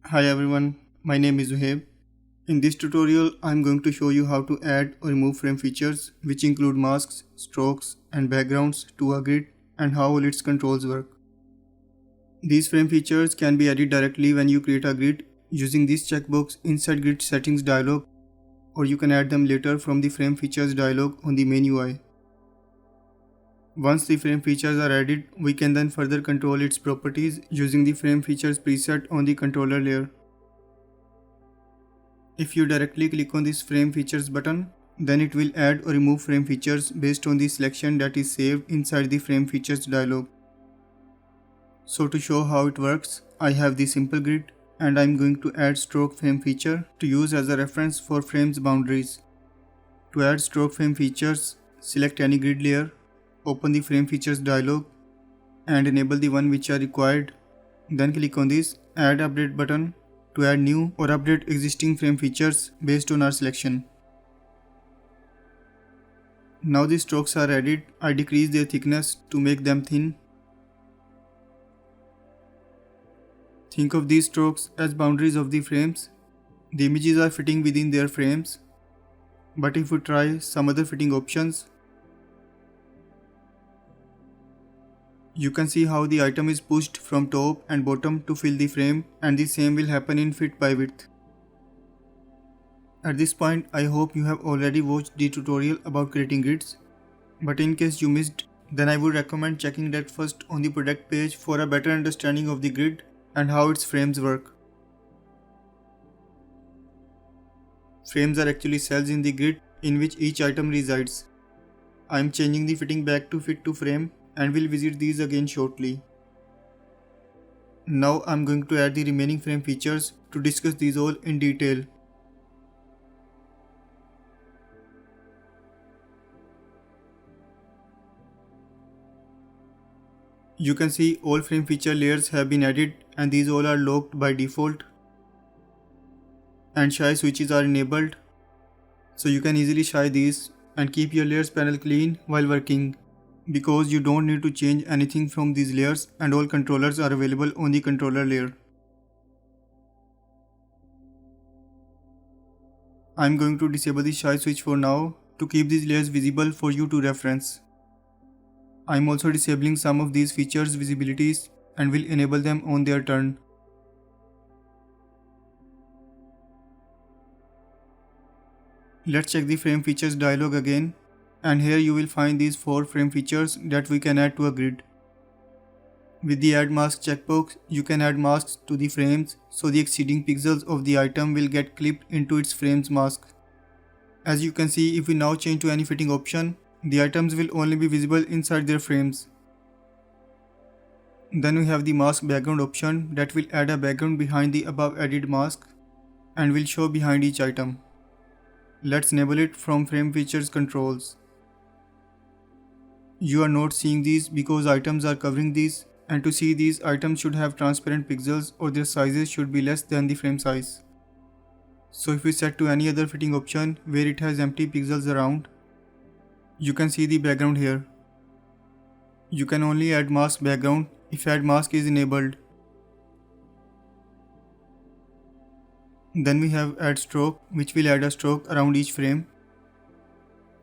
Hi everyone, my name is Zuhaib. In this tutorial, I am going to show you how to add or remove frame features which include masks, strokes and backgrounds to a grid and how all its controls work. These frame features can be added directly when you create a grid using this checkbox inside Grid Settings dialog, or you can add them later from the Frame Features dialog on the main UI. Once the frame features are added, we can then further control its properties using the frame features preset on the controller layer. If you directly click on this frame features button, then it will add or remove frame features based on the selection that is saved inside the frame features dialog. So to show how it works, I have the simple grid and I am going to add stroke frame feature to use as a reference for frames boundaries. To add stroke frame features, select any grid layer, open the frame features dialog and enable the one which are required. Then click on this add update button to add new or update existing frame features based on our selection. Now the strokes are added, I decrease their thickness to make them thin. Think of these strokes as boundaries of the frames. The images are fitting within their frames. But if we try some other fitting options, you can see how the item is pushed from top and bottom to fill the frame, and the same will happen in fit by width. At this point, I hope you have already watched the tutorial about creating grids, but in case you missed, then I would recommend checking that first on the product page for a better understanding of the grid and how its frames work. Frames are actually cells in the grid in which each item resides. I am changing the fitting back to fit to frame and will visit these again shortly. Now I am going to add the remaining frame features to discuss these all in detail. You can see all frame feature layers have been added and these all are locked by default. And shy switches are enabled, so you can easily shy these and keep your layers panel clean while working, because you don't need to change anything from these layers and all controllers are available on the controller layer. I'm going to disable the shy switch for now to keep these layers visible for you to reference. I'm also disabling some of these features visibilities and will enable them on their turn. Let's check the frame features dialog again, and here you will find these 4 frame features that we can add to a grid. With the add mask checkbox, you can add masks to the frames so the exceeding pixels of the item will get clipped into its frame's mask. As you can see, if we now change to any fitting option, the items will only be visible inside their frames. Then we have the mask background option that will add a background behind the above added mask and will show behind each item. Let's enable it from frame features controls. You are not seeing these because items are covering these, and to see these items should have transparent pixels or their sizes should be less than the frame size. So if we set to any other fitting option where it has empty pixels around, you can see the background here. You can only add mask background if add mask is enabled. Then we have add stroke, which will add a stroke around each frame.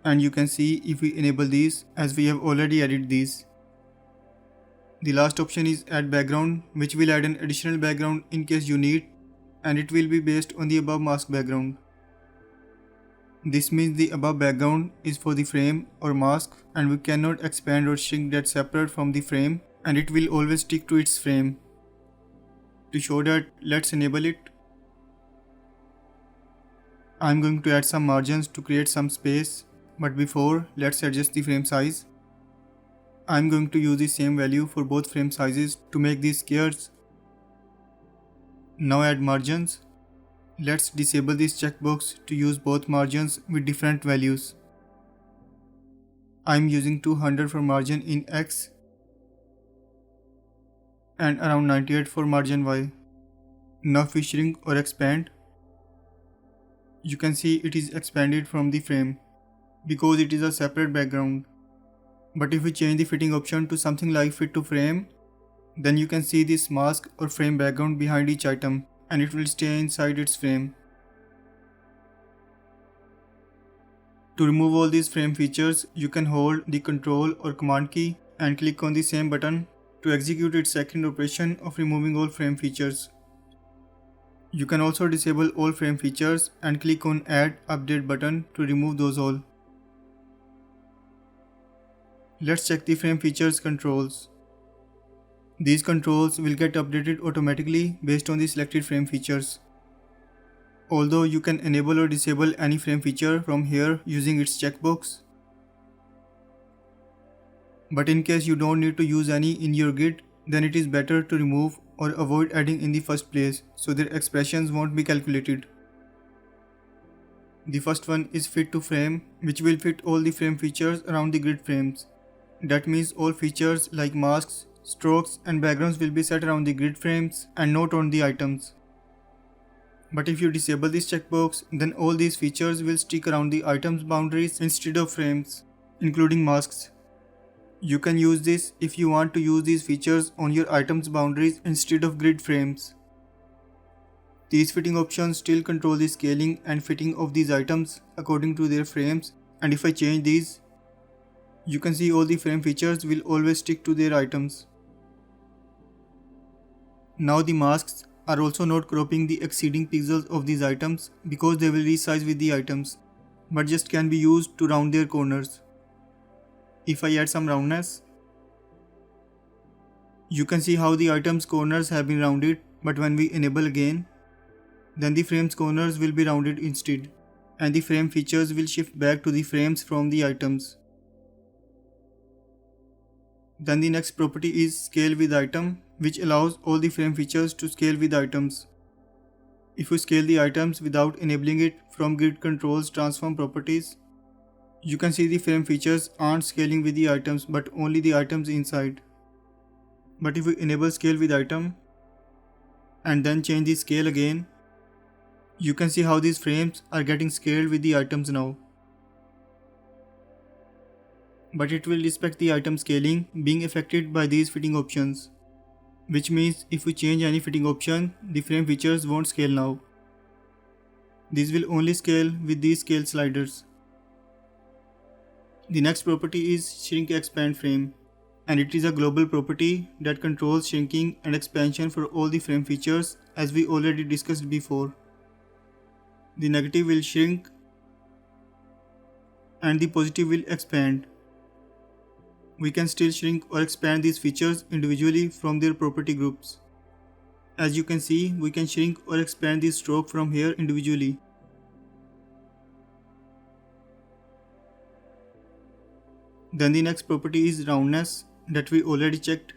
And you can see if we enable these, as we have already added these. The last option is add background, which will add an additional background in case you need, and it will be based on the above mask background. This means the above background is for the frame or mask, and we cannot expand or shrink that separate from the frame, and it will always stick to its frame. To show that, let's enable it. I'm going to add some margins to create some space, but before, let's adjust the frame size. I'm going to use the same value for both frame sizes to make these squares. Now add margins. Let's disable this checkbox to use both margins with different values. I'm using 200 for margin in X and around 98 for margin Y. Now if we shrink or expand, you can see it is expanded from the frame because it is a separate background. But if we change the fitting option to something like fit to frame, then you can see this mask or frame background behind each item, and it will stay inside its frame. To remove all these frame features, you can hold the Control or Command key and click on the same button to execute its second operation of removing all frame features. You can also disable all frame features and click on Add Update button to remove those all. Let's check the frame features controls. These controls will get updated automatically based on the selected frame features. Although you can enable or disable any frame feature from here using its checkbox. But in case you don't need to use any in your grid, then it is better to remove or avoid adding in the first place so their expressions won't be calculated. The first one is Fit to Frame, which will fit all the frame features around the grid frames. That means all features like masks, strokes and backgrounds will be set around the grid frames and not on the items. But if you disable this checkbox, then all these features will stick around the items boundaries instead of frames, including masks. You can use this if you want to use these features on your items boundaries instead of grid frames. These fitting options still control the scaling and fitting of these items according to their frames, and if I change these, you can see all the frame features will always stick to their items. Now the masks are also not cropping the exceeding pixels of these items because they will resize with the items, but just can be used to round their corners. If I add some roundness, you can see how the items corners have been rounded, but when we enable again, then the frame's corners will be rounded instead, and the frame features will shift back to the frames from the items. Then the next property is Scale with Item, which allows all the frame features to scale with items. If you scale the items without enabling it from Grid Controls Transform Properties, you can see the frame features aren't scaling with the items but only the items inside. But if we enable Scale with Item and then change the scale again, you can see how these frames are getting scaled with the items now. But it will respect the item scaling being affected by these fitting options, which means if we change any fitting option, the frame features won't scale now. These will only scale with these scale sliders. The next property is Shrink Expand Frame, and it is a global property that controls shrinking and expansion for all the frame features as we already discussed before. The negative will shrink and the positive will expand. We can still shrink or expand these features individually from their property groups. As you can see, we can shrink or expand the stroke from here individually. Then the next property is Roundness that we already checked.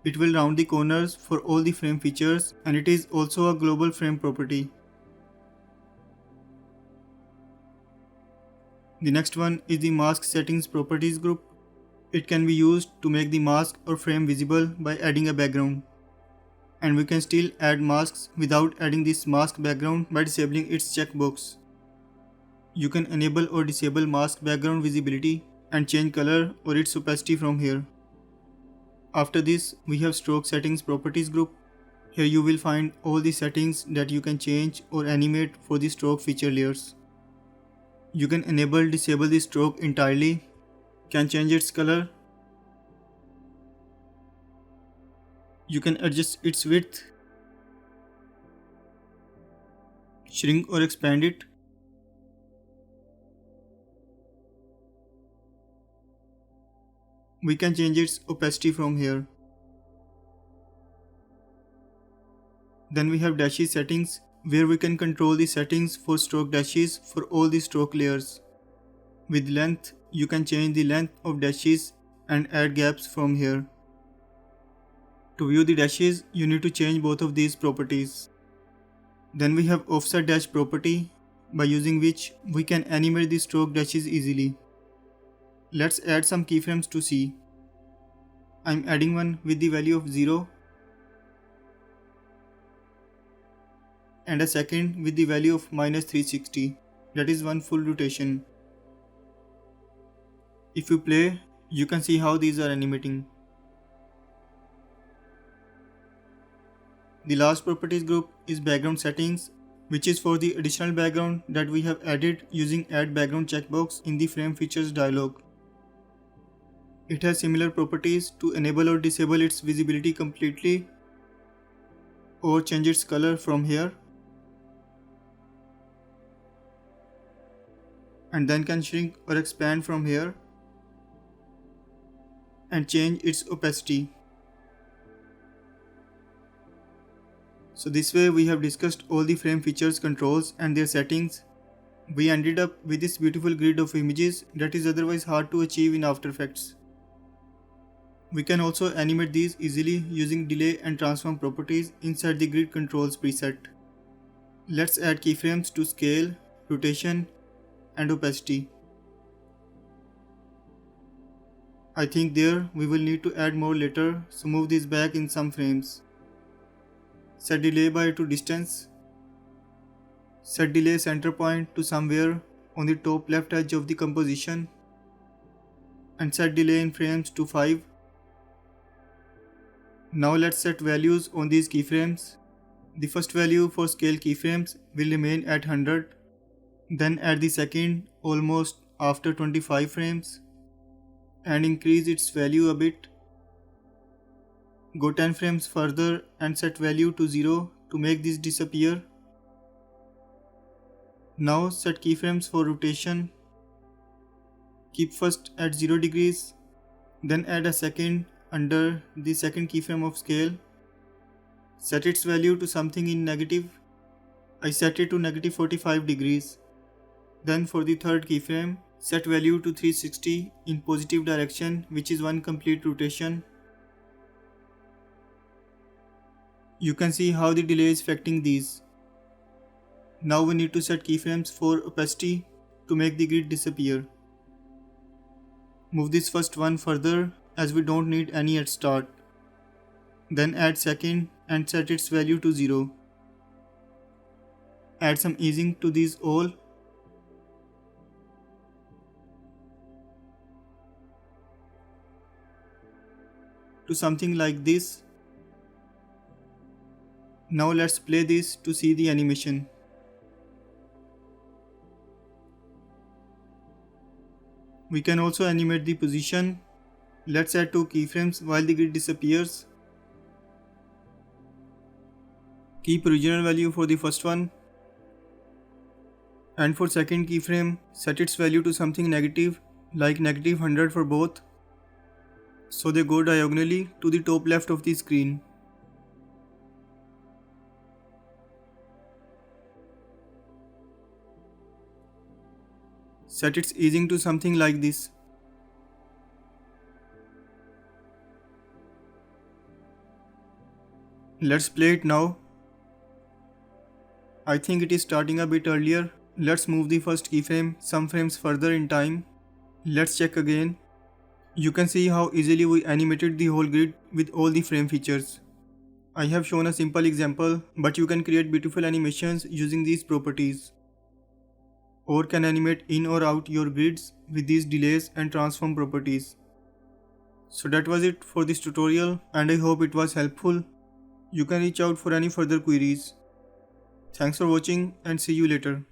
It will round the corners for all the frame features, and it is also a global frame property. The next one is the Mask Settings Properties group. It can be used to make the mask or frame visible by adding a background. And we can still add masks without adding this mask background by disabling its checkbox. You can enable or disable mask background visibility and change color or its opacity from here. After this, we have Stroke Settings Properties group. Here you will find all the settings that you can change or animate for the stroke feature layers. You can disable the stroke entirely, can change its color, you can adjust its width, shrink or expand it, we can change its opacity from here. Then we have Dashes settings, where we can control the settings for stroke dashes for all the stroke layers. With length, you can change the length of dashes and add gaps from here. To view the dashes, you need to change both of these properties. Then we have Offset Dash property, by using which we can animate the stroke dashes easily. Let's add some keyframes to see. I'm adding one with the value of 0 and a second with the value of -360, that is one full rotation. If you play, you can see how these are animating. The last properties group is background settings, which is for the additional background that we have added using add background checkbox in the frame features dialog. It has similar properties to enable or disable its visibility completely, or change its color from here, and then can shrink or expand from here and change its opacity. So this way we have discussed all the frame features, controls and their settings. We ended up with this beautiful grid of images that is otherwise hard to achieve in After Effects. We can also animate these easily using delay and transform properties inside the grid controls preset. Let's add keyframes to scale, rotation and opacity. I think there we will need to add more later, so move this back in some frames. Set delay by to distance. Set delay center point to somewhere on the top left edge of the composition. And set delay in frames to 5. Now let's set values on these keyframes. The first value for scale keyframes will remain at 100. Then add the second almost after 25 frames and increase its value a bit. Go 10 frames further and set value to 0 to make this disappear. Now set keyframes for rotation. Keep first at 0 degrees, then add a second under the second keyframe of scale. Set its value to something in negative. I set it to negative 45 degrees. Then for the third keyframe, set value to 360 in positive direction, which is one complete rotation. You can see how the delay is affecting these. Now we need to set keyframes for opacity to make the grid disappear. Move this first one further as we don't need any at start. Then add second and set its value to 0. Add some easing to these all. To something like this. Now let's play this to see the animation. We can also animate the position. Let's add 2 keyframes while the grid disappears. Keep original value for the first one. And for second keyframe, set its value to something negative, like negative 100 for both. So they go diagonally to the top left of the screen. Set its easing to something like this. Let's play it now. I think it is starting a bit earlier. Let's move the first keyframe some frames further in time. Let's check again. You can see how easily we animated the whole grid with all the frame features. I have shown a simple example, but you can create beautiful animations using these properties. Or can animate in or out your grids with these delays and transform properties. So that was it for this tutorial and I hope it was helpful. You can reach out for any further queries. Thanks for watching and see you later.